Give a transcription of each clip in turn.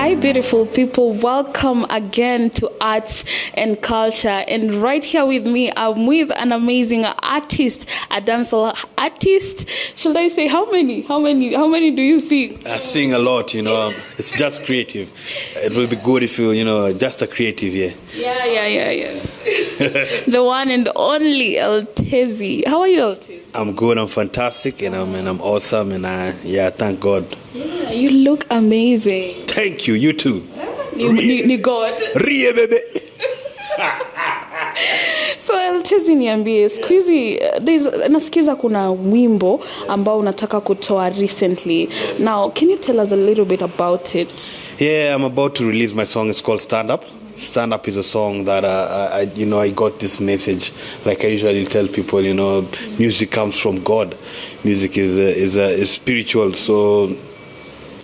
Hi, beautiful people. Welcome again to Arts and Culture. And right here with me, I'm with an amazing artist, a dancer artist. Should I say how many? How many do you sing? I sing a lot, It's just creative. It will be good if you, just a creative, yeah. Yeah. The one and only Eltezzy. How are you, Eltezzy? I'm good, I'm fantastic, and I'm awesome, and thank God. Yeah, you look amazing. Thank you, you too. Ni God. Riebebe. So Eltezzy, niambie siku hizi nasikiza kuna wimbo ambao unataka kutoa recently. Now, can you tell us a little bit about it? Yeah, I'm about to release my song. It's called Stand Up. Stand Up is a song that I got this message. Like I usually tell people, music comes from God. Music is spiritual. So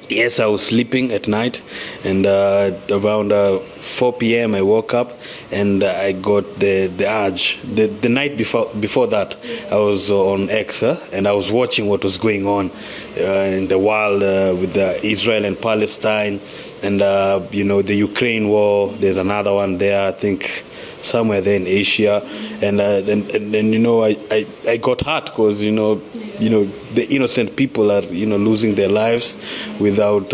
yes, I was sleeping at night, and around 4 p.m. I woke up, and I got the urge. The night before that, I was on X, and I was watching what was going on in the world with Israel and Palestine, and the Ukraine war. There's another one there, I think, somewhere there in Asia, and then I got hurt because the innocent people are losing their lives without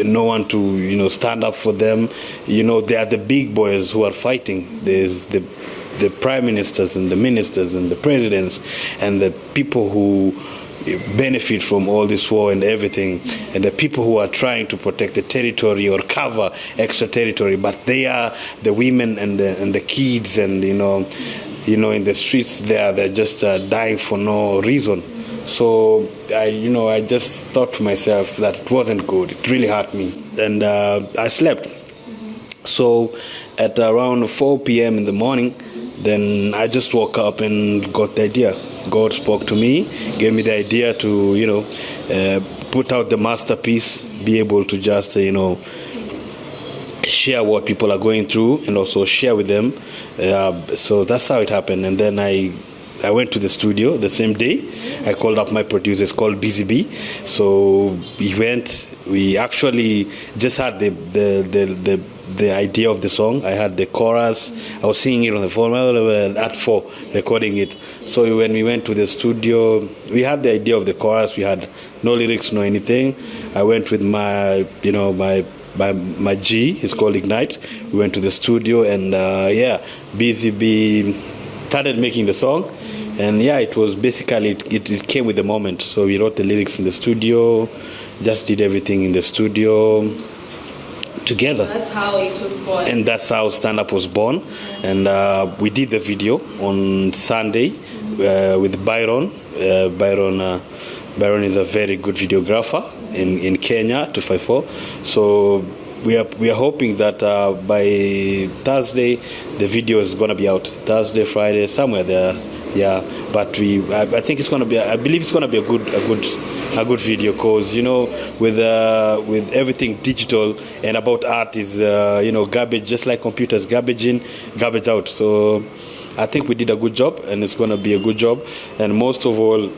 no one to stand up for them. They are the big boys who are fighting. There's the prime ministers and the ministers and the presidents and the people who benefit from all this war and everything, and the people who are trying to protect the territory or cover extra territory, but they are the women and the kids, and in the streets they're just dying for no reason. So I just thought to myself that it wasn't good. It really hurt me, and I slept. So at around 4 p.m. in the morning, then I just woke up and got the idea. God spoke to me, gave me the idea to, put out the masterpiece, be able to just, share what people are going through and also share with them. So that's how it happened. And then I went to the studio the same day. I called up my producer. It's called Busy Bee. So we went. We actually just had the idea of the song. I had the chorus. I was singing it on the phone at 4, recording it. So when we went to the studio, we had the idea of the chorus. We had no lyrics, no anything. I went with my G. It's called Ignite. We went to the studio, and Busy Bee started making the song. And it was basically, it came with the moment. So we wrote the lyrics in the studio, just did everything in the studio together. That's how it was born. And that's how Stand Up was born. And we did the video on Sunday with Byron. Byron is a very good videographer in Kenya, 254. So we are hoping that by Thursday the video is going to be out. Thursday, Friday, somewhere there. Yeah, but I think it's going to be. I believe it's going to be a good video, because with everything digital and about art is garbage, just like computers, garbage in, garbage out. So I think we did a good job, and it's going to be a good job. And most of all,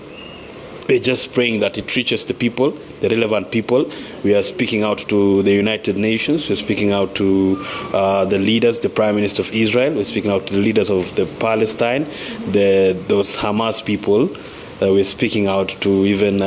we're just praying that it reaches the people, the relevant people. We are speaking out to the United Nations. We're speaking out to the leaders, the Prime Minister of Israel. We're speaking out to the leaders of the Palestine, those Hamas people. We're speaking out to even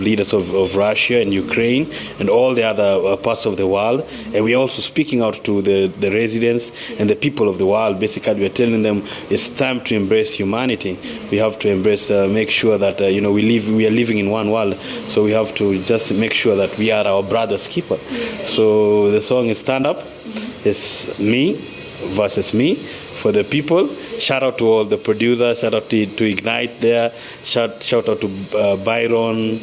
leaders of Russia and Ukraine and all the other parts of the world. And we're also speaking out to the residents and the people of the world. Basically, we're telling them it's time to embrace humanity. We have to embrace, make sure that, we are living in one world. So we have to just make sure that we are our brother's keeper. So the song is Stand Up. It's me versus me. For the people, shout out to all the producers, shout out to Ignite there, shout out to Byron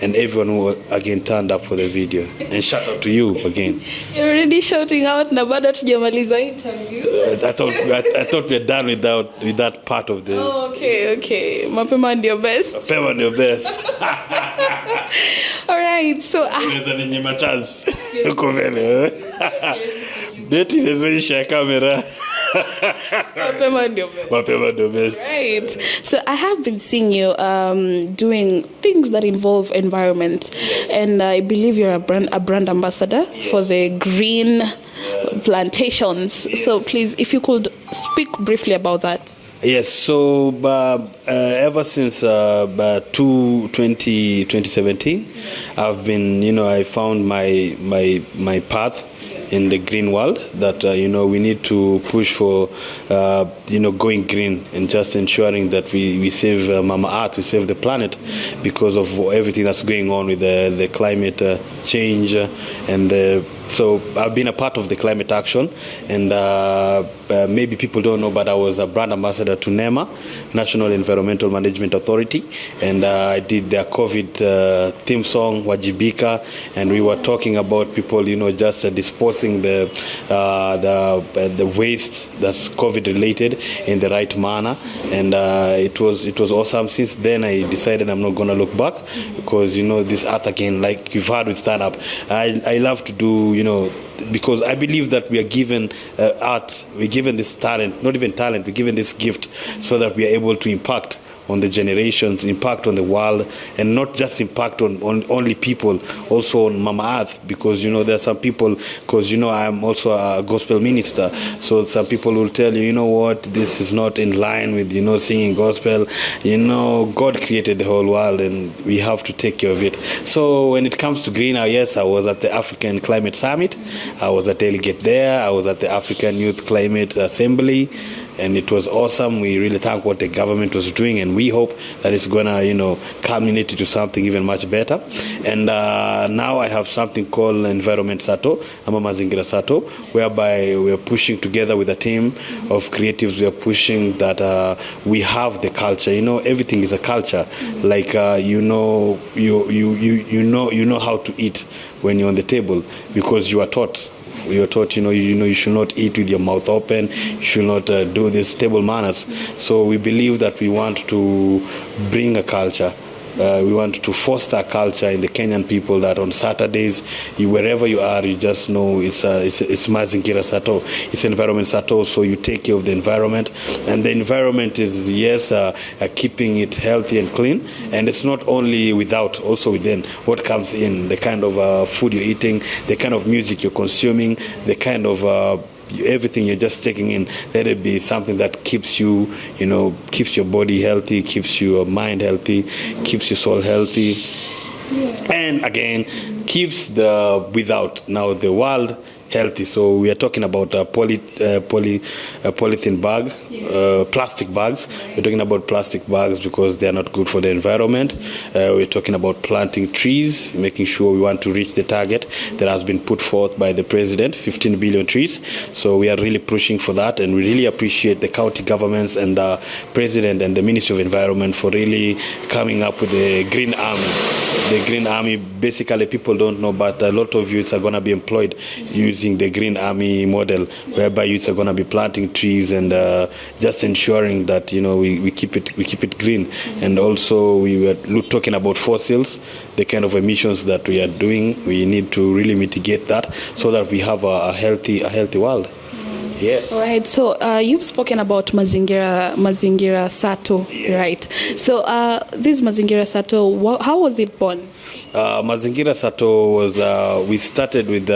and everyone who again turned up for the video, and shout out to you again. You're already shouting out na bado tujamaliza interview. I thought we're done with that part of the. Oh, okay. Mapema ndio best. Mapema ndio best. All right, so unaweza ninyima chance. Uko vile. Beti zezoisha kamera. Mapema ndio best. Mapema ndio best. Right. So I have been seeing you doing things that involve environment, and I believe you're a brand ambassador for the green plantations. So please, if you could speak briefly about that. Yes, so ever since 2017, I've been, I found my path in the green world that, we need to push for, going green and just ensuring that we save Mama Earth, we save the planet because of everything that's going on with the climate change so I've been a part of the climate action, and maybe people don't know, but I was a brand ambassador to NEMA, National Environmental Management Authority, and I did their COVID theme song, Wajibika, and we were talking about people, just disposing the waste that's COVID related in the right manner, and it was awesome. Since then, I decided I'm not going to look back because this art again, like you've heard with stand up, I love to do because I believe that we are given art, we're given this talent, not even talent, we're given this gift so that we are able to impact on the generations, impact on the world, and not just impact on only people, also on Mama Earth, because there are some people, because I'm also a gospel minister, so some people will tell you, what, this is not in line with singing gospel. God created the whole world and we have to take care of it. So when it comes to green, yes, I was at the African Climate Summit, I was a delegate there, I was at the African Youth Climate Assembly, and it was awesome. We really thank what the government was doing, and we hope that it's gonna, culminate into something even much better. And now I have something called Environment Sato, ama Mazingira Sato, whereby we are pushing together with a team of creatives. We are pushing that we have the culture. Everything is a culture. Like you know how to eat when you're on the table because you are taught. You're taught, you should not eat with your mouth open. You should not do these table manners. So we believe that we want to bring a culture. We want to foster a culture in the Kenyan people that on Saturdays, wherever you are, you just know it's Mazingira Sato. It's Environment Sato, so you take care of the environment. And the environment is, yes, keeping it healthy and clean. And it's not only without, also within what comes in, the kind of food you're eating, the kind of music you're consuming, the kind of everything you're just taking in. Let it be something that keeps you, keeps your body healthy, keeps your mind healthy, keeps your soul healthy, and again keeps the world healthy. So we are talking about polythene bag, plastic bags. We're talking about plastic bags because they are not good for the environment. We're talking about planting trees, making sure we want to reach the target that has been put forth by the president, 15 billion trees. So we are really pushing for that, and we really appreciate the county governments and the president and the Ministry of Environment for really coming up with the Green Army. The Green Army, basically people don't know, but a lot of youths are going to be employed using the Green Army model, whereby youths are going to be planting trees and just ensuring that we keep it green. And also we were talking about fossils, the kind of emissions that we are doing. We need to really mitigate that so that we have a healthy world. Yes. All right. So you've spoken about Mazingira Sato, yes. Right? So this Mazingira Sato, how was it born? Mazingira Sato was, we started with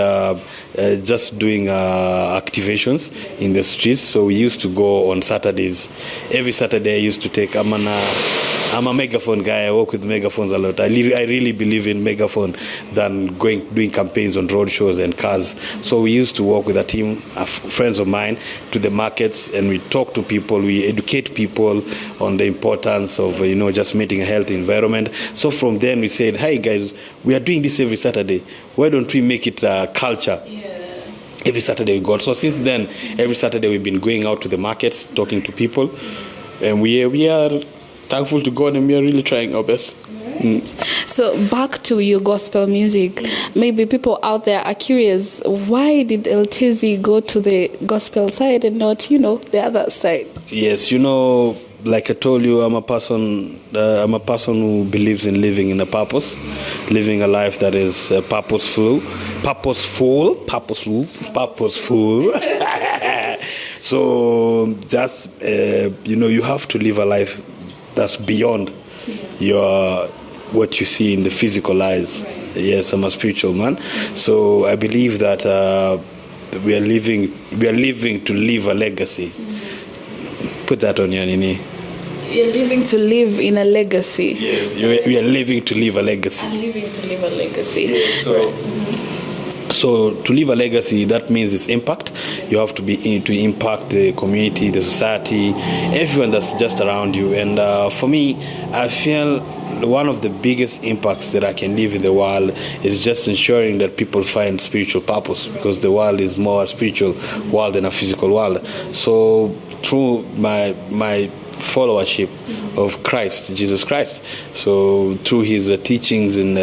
just doing activations in the streets. So we used to go on Saturdays. Every Saturday I used to take, I'm a megaphone guy. I work with megaphones a lot. I really believe in megaphone than doing campaigns on road shows and cars. So we used to work with a team of friends of mine to the markets, and we talk to people, we educate people on the importance of just maintaining a healthy environment. So from then we said, hey guys, we are doing this every Saturday. Why don't we make it a culture? Yeah. Every Saturday we go. So since then, every Saturday we've been going out to the markets, talking to people, and we are thankful to God, and we are really trying our best. So back to your gospel music. Maybe people out there are curious, why did Eltezzy go to the gospel side and not, the other side? Yes, like I told you, I'm a person who believes in living in a purpose, living a life that is purposeful. So just you have to live a life that's beyond your what you see in the physical eyes. Right. Yes, I'm a spiritual man, so I believe that we are living to leave a legacy. Put that on your nini. You're living to live in a legacy. Yes, we are living to leave a legacy. I'm living to live a legacy. Yes, so to leave a legacy, that means it's impact. You have to to impact the community, the society, everyone that's just around you. And for me, I feel one of the biggest impacts that I can leave in the world is just ensuring that people find spiritual purpose, because the world is more a spiritual world than a physical world. So through my followership of Christ, Jesus Christ, so through his teachings and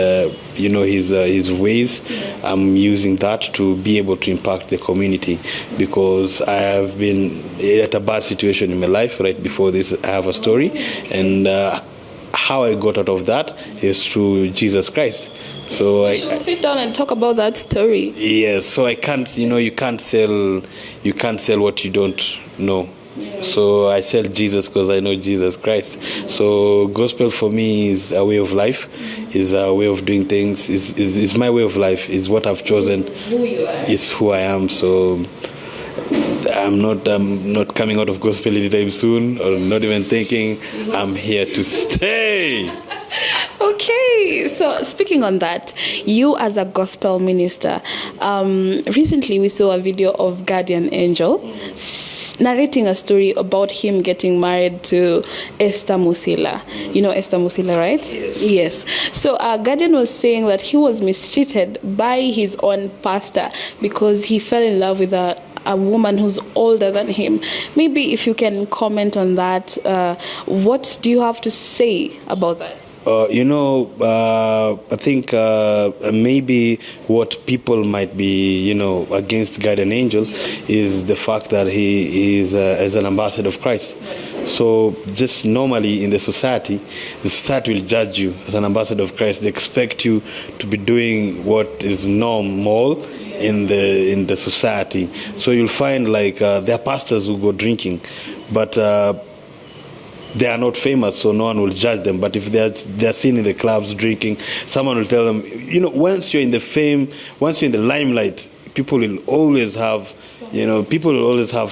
his ways, I'm using that to be able to impact the community, because I have been at a bad situation in my life. Right before this, I have a story, and how I got out of that is through Jesus Christ. So I sit down and talk about that story. Yes, so I can't, you can't sell what you don't know. Yeah. So I sell Jesus because I know Jesus Christ. So gospel for me is a way of life, is a way of doing things, is my way of life, is what I've chosen. It's who you are. It's who I am. So I'm not coming out of gospel anytime soon, or not even thinking. I'm here to stay. Okay, so speaking on that, you as a gospel minister, recently we saw a video of Guardian Angel narrating a story about him getting married to Esther Musila. You know Esther Musila, right? Yes. So Guardian was saying that he was mistreated by his own pastor because he fell in love with a woman who's older than him. Maybe if you can comment on that, what do you have to say about that? I think maybe what people might be, against Guardian Angel is the fact that he is an ambassador of Christ. So just normally in the society will judge you as an ambassador of Christ. They expect you to be doing what is normal in the society. So you'll find there are pastors who go drinking, but they are not famous, so no one will judge them. But if they're seen in the clubs drinking, someone will tell them, once you're in the fame, once you're in the limelight, people will always have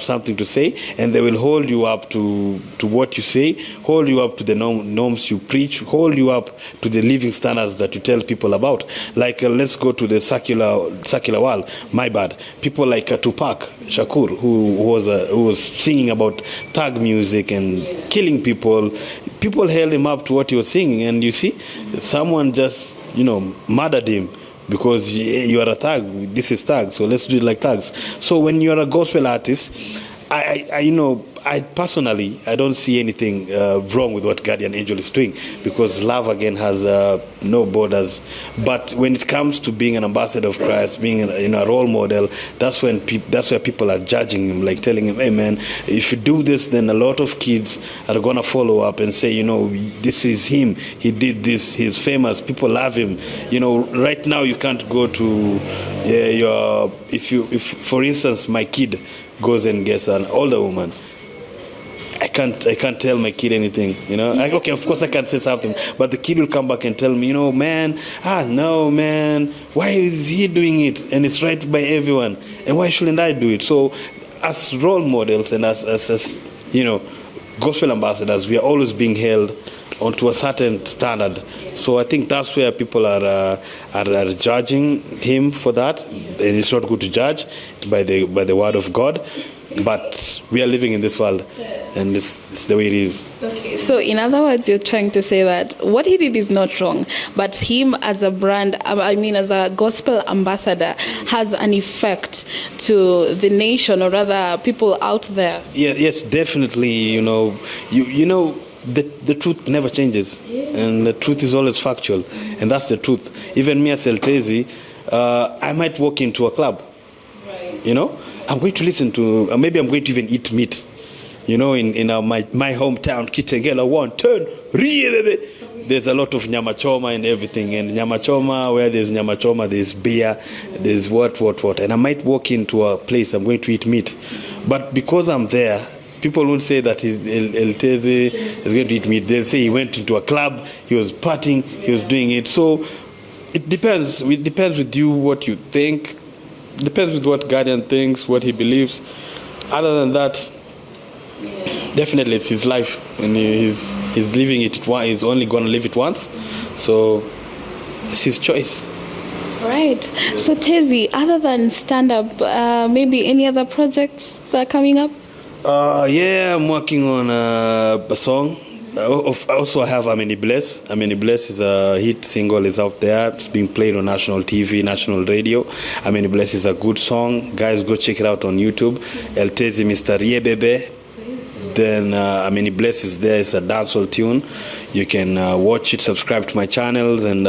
something to say, and they will hold you up to what you say, hold you up to the norms you preach, hold you up to the living standards that you tell people about. Let's go to the secular world. My bad. People like Tupac Shakur, who was singing about thug music and killing people. People held him up to what he was singing, and you see, someone just murdered him. Because you are a thug, this is thug, so let's do it like thugs. So when you're a gospel artist, I personally, I don't see anything wrong with what Guardian Angel is doing, because love again has no borders. But when it comes to being an ambassador of Christ, being a role model, that's where people are judging him, like telling him, hey man, if you do this, then a lot of kids are gonna follow up and say, this is him, he did this, he's famous, people love him. Right now you can't go to if for instance my kid goes and gets an older woman, I can't tell my kid anything, okay, of course I can say something, but the kid will come back and tell me, man, why is he doing it? And it's right by everyone, and why shouldn't I do it? So as role models and as gospel ambassadors, we are always being held onto a certain standard. So I think that's where people are judging him for that, and it's not good to judge by the word of God. But we are living in this world, and it's the way it is. Okay, so in other words, you're trying to say that what he did is not wrong, but him as a brand, as a gospel ambassador, has an effect to the nation, or rather people out there. Yeah, yes, definitely. The truth never changes, and the truth is always factual, and that's the truth. Even me as Eltezzy, I might walk into a club, right. I'm going to listen to, maybe I'm going to even eat meat, in my hometown, Kitengela 110, Riebebe. There's a lot of nyama choma and everything, and nyama choma, where there's nyama choma, there's beer, there's what, and I might walk into a place, I'm going to eat meat, But because I'm there, people won't say that Eltezzy is going to eat meat. They'll say he went into a club, he was partying, he was doing it. So it depends. It depends with you what you think. It depends with what Guardian thinks, what he believes. Other than that, definitely it's his life, and he's living it. He's only going to live it once, so it's his choice. Right. So Tezzy, other than stand-up, maybe any other projects that are coming up? Yeah, I'm working on a song. Also, I have Ameni Bless. Ameni Bless is a hit single, is out there. It's being played on national TV, national radio. Ameni Bless is a good song. Guys, go check it out on YouTube. Eltezzy, Mr. Riebebe. Then Ameni Bless is there. It's a dancehall tune. You can watch it, subscribe to my channels, and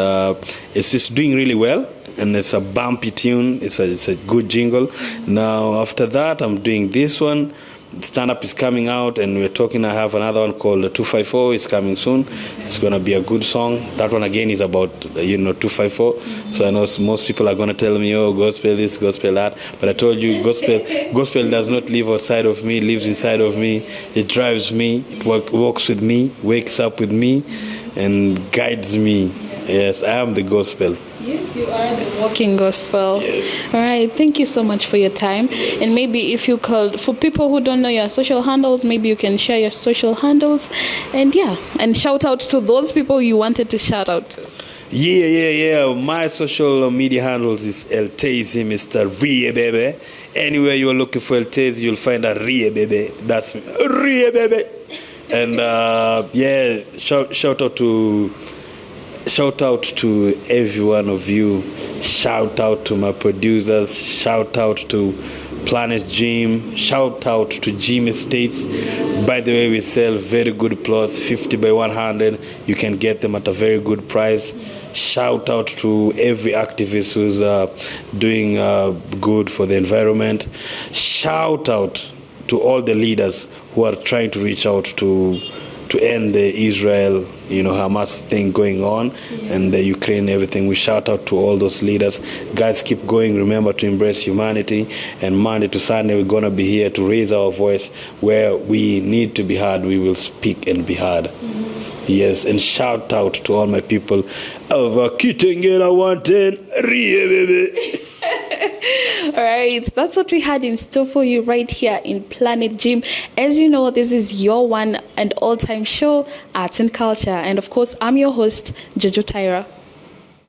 it's just doing really well. And it's a bumpy tune. It's a good jingle. Now, after that, I'm doing this one. Stand-up is coming out, and we're talking. I have another one called 254. It's coming soon. It's going to be a good song. That one again is about 254. So I know most people are going to tell me, oh, gospel this, gospel that. But I told you, gospel does not live outside of me. It lives inside of me. It drives me. It walks with me. Wakes up with me, and guides me. Yes, I am the gospel. Yes, you are the walking gospel. Yes. All right, thank you so much for your time. And maybe if you could, for people who don't know your social handles, maybe you can share your social handles. And and shout out to those people you wanted to shout out to. Yeah. My social media handles is Eltezzy, Mr. Riebebe. Anywhere you're looking for Eltezzy, you'll find a Riebebe. That's me. Riebebe. And shout out to every one of you. Shout out to my producers. Shout out to Planet Gym. Shout out to Gym Estates. By the way, we sell very good plots, 50 by 100. You can get them at a very good price. Shout out to every activist who's doing good for the environment. Shout out to all the leaders who are trying to reach out to end the Israel, Hamas thing going on, and the Ukraine, everything. We shout out to all those leaders. Guys, keep going. Remember to embrace humanity. And Monday to Sunday, we're going to be here to raise our voice where we need to be heard. We will speak and be heard. Yes, and shout out to all my people of Kitengela 110 Riebebe. All right, that's what we had in store for you right here in Planet Gym. As you know, this is your one and all-time show, Arts and Culture. And of course, I'm your host, Jojo Tyra.